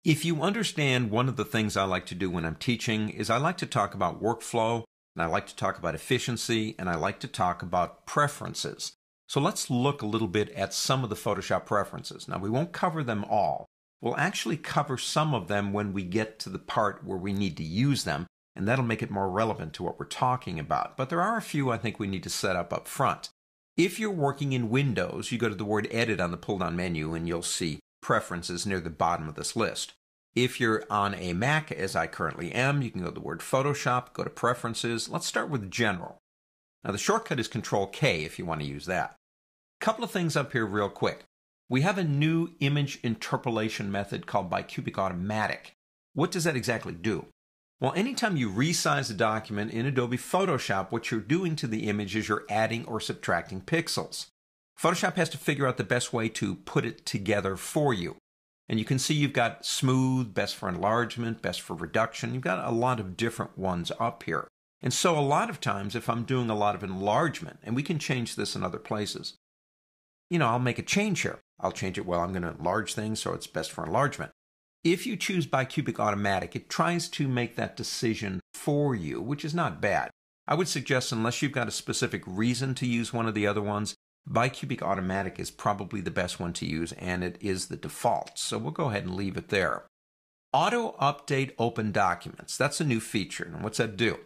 If you understand, one of the things I like to do when I'm teaching is I like to talk about workflow, and I like to talk about efficiency, and I like to talk about preferences. So let's look a little bit at some of the Photoshop preferences. Now, we won't cover them all. We'll actually cover some of them when we get to the part where we need to use them, and that'll make it more relevant to what we're talking about. But there are a few I think we need to set up front. If you're working in Windows, you go to the word Edit on the pull-down menu, and you'll see Preferences near the bottom of this list. If you're on a Mac, as I currently am, you can go to the word Photoshop, go to Preferences. Let's start with General. Now, the shortcut is Control-K if you want to use that. A couple of things up here real quick. We have a new image interpolation method called bicubic automatic. What does that exactly do? Well, anytime you resize a document in Adobe Photoshop, what you're doing to the image is you're adding or subtracting pixels. Photoshop has to figure out the best way to put it together for you. And you can see you've got smooth, best for enlargement, best for reduction. You've got a lot of different ones up here. And so a lot of times, if I'm doing a lot of enlargement, and we can change this in other places, I'll make a change here. I'll change it, well, I'm going to enlarge things, so it's best for enlargement. If you choose bicubic automatic, it tries to make that decision for you, which is not bad. I would suggest, unless you've got a specific reason to use one of the other ones, bicubic automatic is probably the best one to use, and it is the default. So we'll go ahead and leave it there. Auto update open documents. That's a new feature. And what's that do?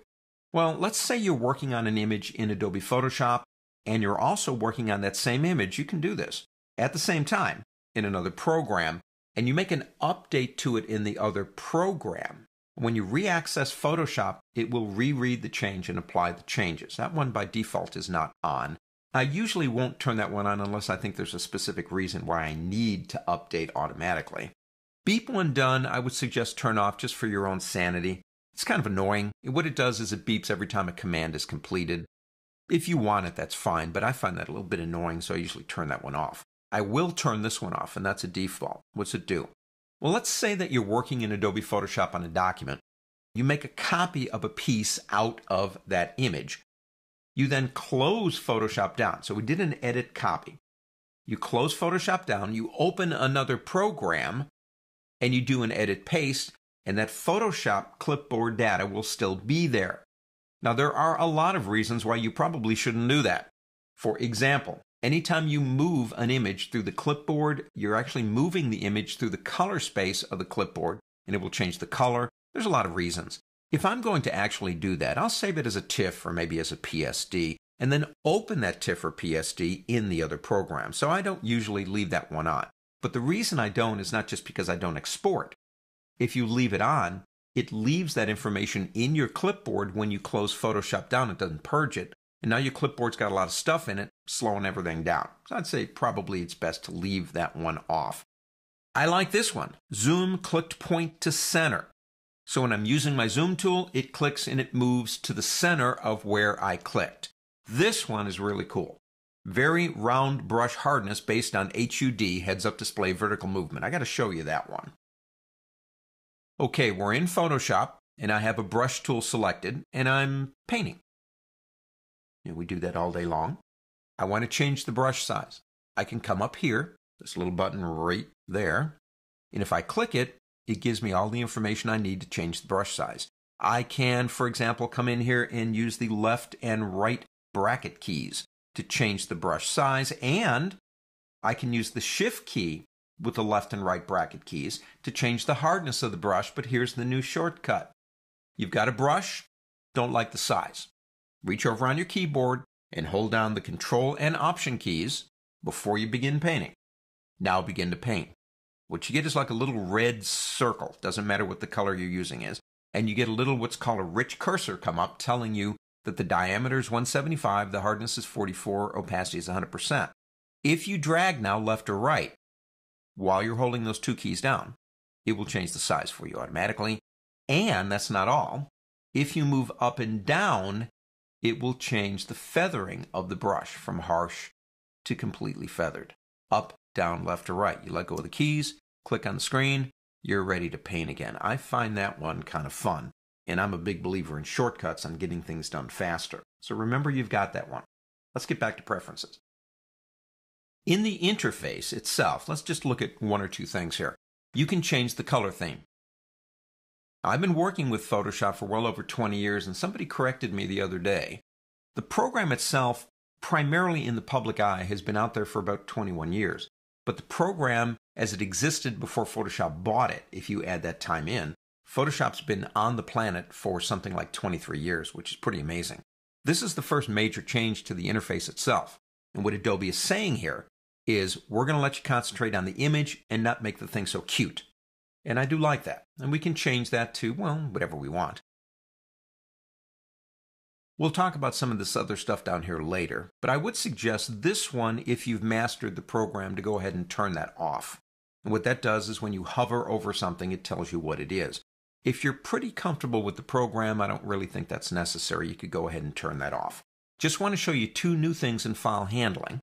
Well, let's say you're working on an image in Adobe Photoshop, and you're also working on that same image. You can do this at the same time in another program, and you make an update to it in the other program. When you re-access Photoshop, it will reread the change and apply the changes. That one by default is not on. I usually won't turn that one on unless I think there's a specific reason why I need to update automatically. Beep when done, I would suggest turn off just for your own sanity. It's kind of annoying. What it does is it beeps every time a command is completed. If you want it, that's fine, but I find that a little bit annoying, so I usually turn that one off. I will turn this one off, and that's a default. What's it do? Well, let's say that you're working in Adobe Photoshop on a document. You make a copy of a piece out of that image. You then close Photoshop down. So we did an edit copy. You close Photoshop down, you open another program, and you do an edit paste, and that Photoshop clipboard data will still be there. Now, there are a lot of reasons why you probably shouldn't do that. For example, anytime you move an image through the clipboard, you're actually moving the image through the color space of the clipboard, and it will change the color. There's a lot of reasons. If I'm going to actually do that, I'll save it as a TIFF or maybe as a PSD, and then open that TIFF or PSD in the other program. So I don't usually leave that one on. But the reason I don't is not just because I don't export. If you leave it on, it leaves that information in your clipboard when you close Photoshop down. It doesn't purge it. And now your clipboard's got a lot of stuff in it, slowing everything down. So I'd say probably it's best to leave that one off. I like this one. Zoom clicked point to center. So when I'm using my zoom tool, it clicks and it moves to the center of where I clicked. This one is really cool. Very round brush hardness based on HUD, heads-up display vertical movement. I got to show you that one. Okay, we're in Photoshop, and I have a brush tool selected, and I'm painting. We do that all day long. I want to change the brush size. I can come up here, this little button right there, and if I click it, it gives me all the information I need to change the brush size. I can, for example, come in here and use the left and right bracket keys to change the brush size, and I can use the Shift key with the left and right bracket keys to change the hardness of the brush, but here's the new shortcut. You've got a brush, don't like the size. Reach over on your keyboard and hold down the Control and Option keys before you begin painting. Now begin to paint. What you get is like a little red circle, doesn't matter what the color you're using is, and you get a little what's called a rich cursor come up telling you that the diameter is 175, the hardness is 44, opacity is 100%. If you drag now left or right, while you're holding those two keys down, it will change the size for you automatically. And that's not all. If you move up and down, it will change the feathering of the brush from harsh to completely feathered. Up, down, left, or right. You let go of the keys, click on the screen, you're ready to paint again. I find that one kind of fun, and I'm a big believer in shortcuts on getting things done faster. So remember you've got that one. Let's get back to preferences. In the interface itself, let's just look at one or two things here. you can change the color theme. I've been working with Photoshop for well over 20 years, and somebody corrected me the other day. The program itself, primarily in the public eye, has been out there for about 21 years. But the program, as it existed before Photoshop bought it, if you add that time in, Photoshop's been on the planet for something like 23 years, which is pretty amazing. This is the first major change to the interface itself. And what Adobe is saying here is, we're going to let you concentrate on the image and not make the thing so cute. And I do like that. And we can change that to, well, whatever we want. We'll talk about some of this other stuff down here later, but I would suggest this one, if you've mastered the program, to go ahead and turn that off. And what that does is when you hover over something, it tells you what it is. If you're pretty comfortable with the program, I don't really think that's necessary. You could go ahead and turn that off. Just want to show you two new things in file handling,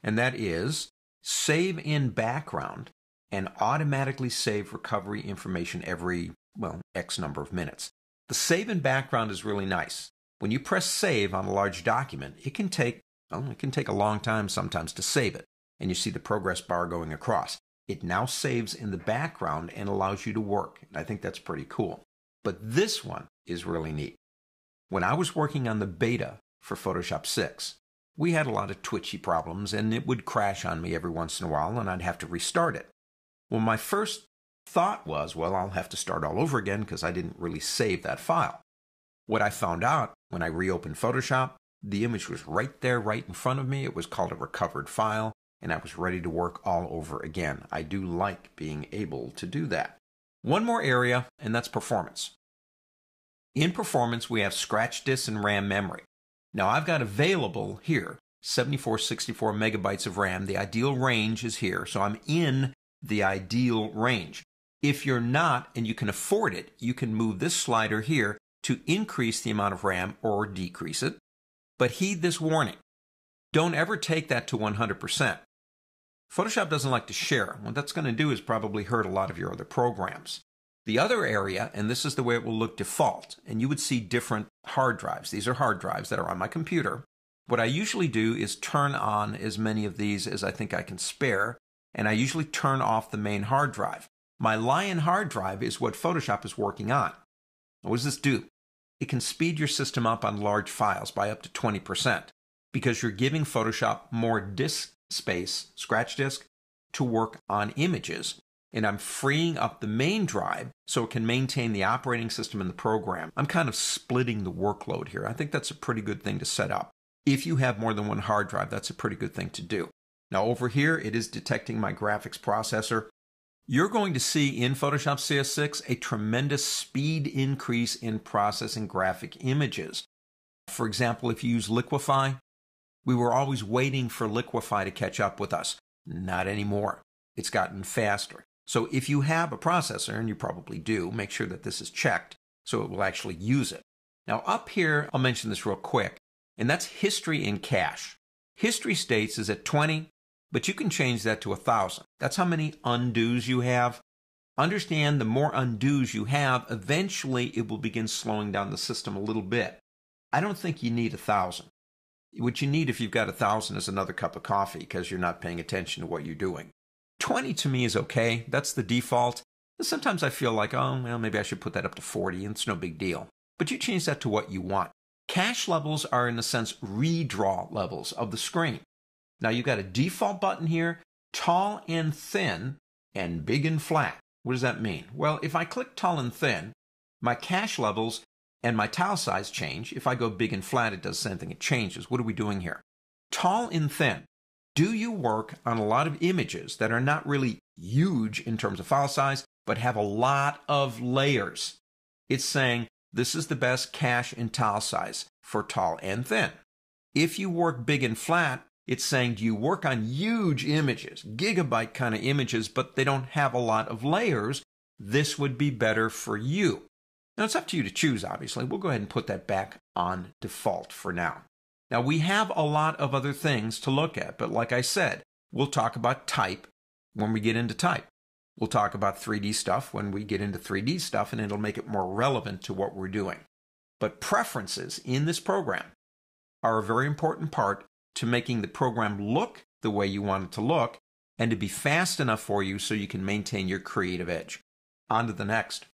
and that is save in background and automatically save recovery information every, well, X number of minutes. The save in background is really nice. When you press save on a large document, it can take a long time sometimes to save it, and you see the progress bar going across. It now saves in the background and allows you to work, and I think that's pretty cool. But this one is really neat. When I was working on the beta for Photoshop 6, we had a lot of twitchy problems, and it would crash on me every once in a while, and I'd have to restart it. Well, my first thought was, well, I'll have to start all over again because I didn't really save that file. What I found out when I reopened Photoshop, the image was right there, right in front of me. It was called a recovered file, and I was ready to work all over again. I do like being able to do that. One more area, and that's performance. In performance, we have scratch disk and RAM memory. Now, I've got available here 74, 64 megabytes of RAM. The ideal range is here, so I'm in the ideal range. If you're not, and you can afford it, you can move this slider here to increase the amount of RAM or decrease it. But heed this warning. Don't ever take that to 100%. Photoshop doesn't like to share. What that's going to do is probably hurt a lot of your other programs. The other area, and this is the way it will look default, and you would see different hard drives. These are hard drives that are on my computer. What I usually do is turn on as many of these as I think I can spare, and I usually turn off the main hard drive. My Lion hard drive is what Photoshop is working on. What does this do? It can speed your system up on large files by up to 20% because you're giving Photoshop more disk space, scratch disk, to work on images. And I'm freeing up the main drive so it can maintain the operating system in the program. I'm kind of splitting the workload here. I think that's a pretty good thing to set up. If you have more than one hard drive, that's a pretty good thing to do. Now over here, it is detecting my graphics processor. You're going to see in Photoshop CS6 a tremendous speed increase in processing graphic images. For example, if you use Liquify, we were always waiting for Liquify to catch up with us. Not anymore. It's gotten faster. So if you have a processor, and you probably do, make sure that this is checked so it will actually use it. Now up here, I'll mention this real quick, and that's history in cache. History states is at 20, but you can change that to 1,000. That's how many undos you have. Understand, the more undos you have, eventually it will begin slowing down the system a little bit. I don't think you need 1,000. What you need if you've got 1,000 is another cup of coffee because you're not paying attention to what you're doing. 20 to me is okay. That's the default. Sometimes I feel like, oh, well, maybe I should put that up to 40, and it's no big deal. But you change that to what you want. Cache levels are, in a sense, redraw levels of the screen. Now, you've got a default button here, tall and thin, and big and flat. What does that mean? Well, if I click tall and thin, my cache levels and my tile size change. If I go big and flat, it does the same thing. It changes. What are we doing here? Tall and thin. Do you work on a lot of images that are not really huge in terms of file size, but have a lot of layers? It's saying this is the best cache and tile size for tall and thin. If you work big and flat, it's saying, do you work on huge images, gigabyte kind of images, but they don't have a lot of layers? This would be better for you. Now, it's up to you to choose, obviously. We'll go ahead and put that back on default for now. Now, we have a lot of other things to look at, but like I said, we'll talk about type when we get into type. We'll talk about 3D stuff when we get into 3D stuff, and it'll make it more relevant to what we're doing. But preferences in this program are a very important part to making the program look the way you want it to look and to be fast enough for you so you can maintain your creative edge. On to the next.